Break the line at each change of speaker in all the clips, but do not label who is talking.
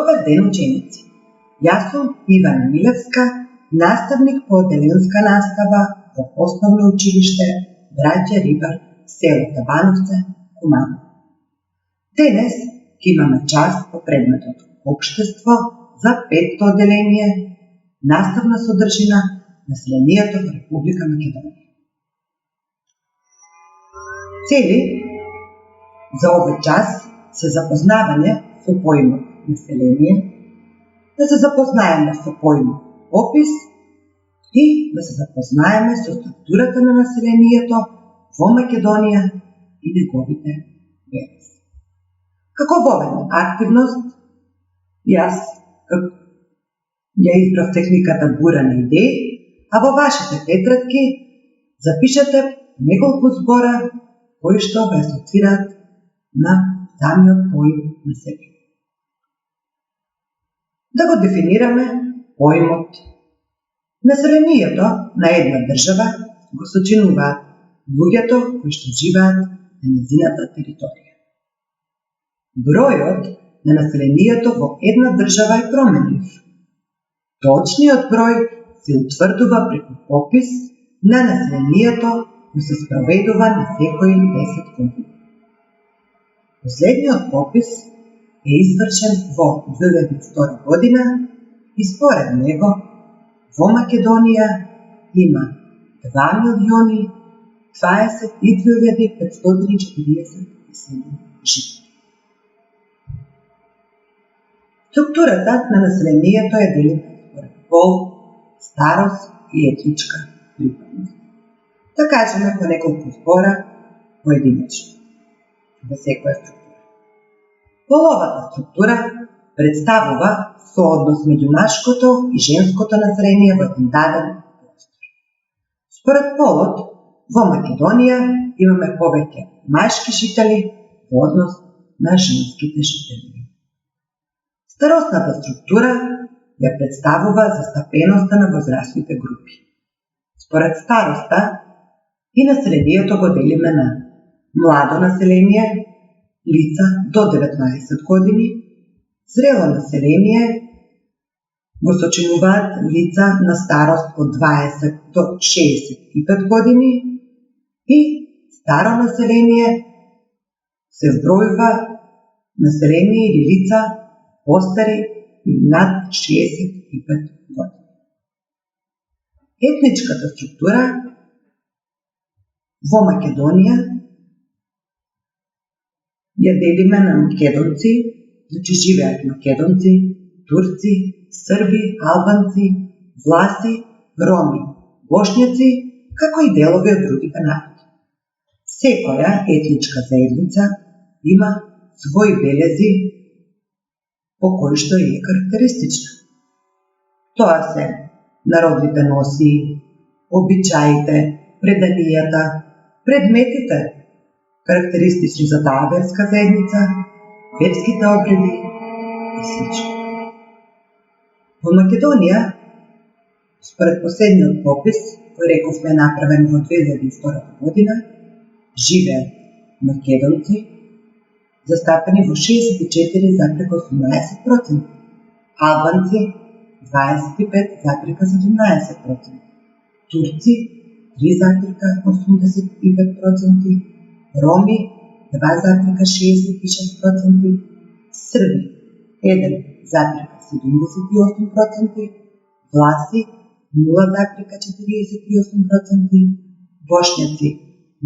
Добар ден, ученици! Јас сум Ивана Милевска, наставник по оделенска настава во Основно училиште Браќа Рибар, село Табановце, Куманово. Денес ќе имаме час по предметот Општество за 5-то оделение, наставна содржина, населението во Република Македонија. Цели за овој час се запознавање со поимот население, да се запознаеме со поимот опис и да се запознаеме со структурата на населението во Македонија и неговите белези. Како воведна активност, јас ја избрав техниката бура на идеи, а во вашите тетрадки запишете неколку збора кои што ве асоцираат на самиот поим население. Да го дефинираме поимот. Населението на една држава го сочинуваат луѓето кои што живеат на нејзината територија. Бројот на населението во една држава е променлив. Точниот број се утврдува преку попис на населението кој се спроведува на секои 10 години. Последниот попис е извршен во 2002 година и според него во Македонија има 2.022.547 жители. Структурата на населението е делена според пол, старост и етничка припадност. Да кажеме по неколку збора поединечно за секоја структура. Половата структура представува сооднос меѓу машкото и женското население во еден даден простор. Според полот, во Македонија имаме повеќе машки жители во однос на женските жители. Старосната структура ја представува застапеноста на возрастните групи. Според староста и населението го делиме на младо население, лица до 19 години, зрело население го сочинуваат лица на старост од 20 до 65 години и старо население се збројува население или лица постари или над 65 години. Етничката структура во Македонија ја делиме на македонци, значи живеат македонци, турци, срби, албанци, власи, роми, бошњаци, како и делови од другите народи. Секоја етничка заедница има своји белези по кои што е карактеристична. Тоа се народните носи, обичаите, преданијата, предметите карактеристични за таа верска заедница, верските обреди и слично. Во Македонија, според последниот попис, кој рековме направен во 2002 година, живеат македонци, застапени во 64,18%, албанци 25,17%, турци 3,85%, роми 2,66%, срби 1,78%, власи 0,48%, бошњаци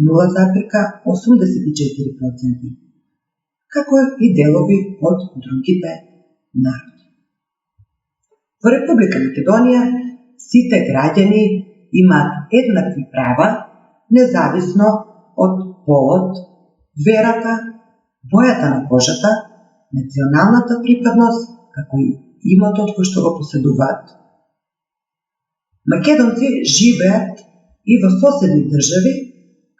0,84%, како и делови од другите народи. Во Република Македонија сите граѓани имаат еднакви права, независно од полот, верата, бојата на кожата, националната припадност, како и имотот кој што го поседуваат. Македонци живеат и во соседни држави,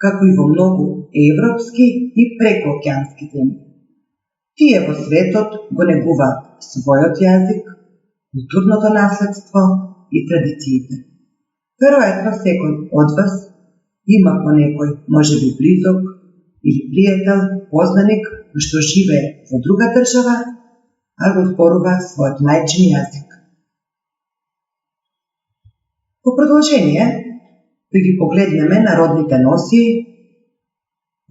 како и во многу европски и прекоокеански земји. Тие во светот го негуваат својот јазик, културното наследство и традициите. Веројатно секој од вас има по некој, можеби близок или пријател, познаник кој што живее во друга држава, а го зборува својот мајчин јазик. По продолжение, ќе ги погледнеме народните носии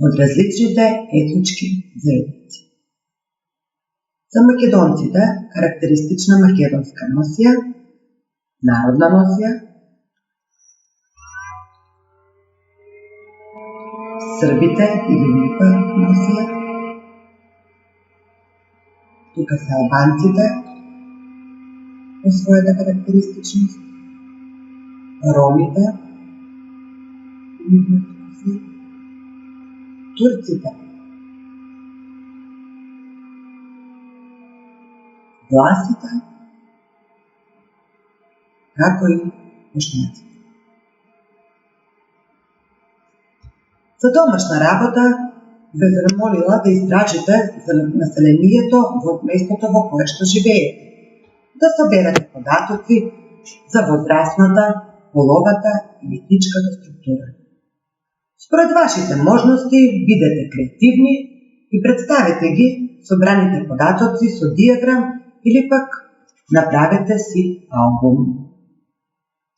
од различните етнички заедници. За македонците карактеристична македонска носија, народна носија, србите или липа носија, тука се албанците по својата карактеристичност, ромите, турците, власите, како и бошњаците. За домашна работа ве замолила да истражите за населението во местото во кое што живеете, да соберете податоци за возрастната, половата и етничката структура. Според вашите можности, бидете креативни и представете ги собраните податоци со диаграм или пак направете си албум.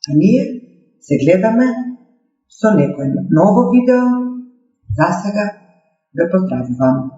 А ние се гледаме со некој ново видео. За сега ве поздравувам.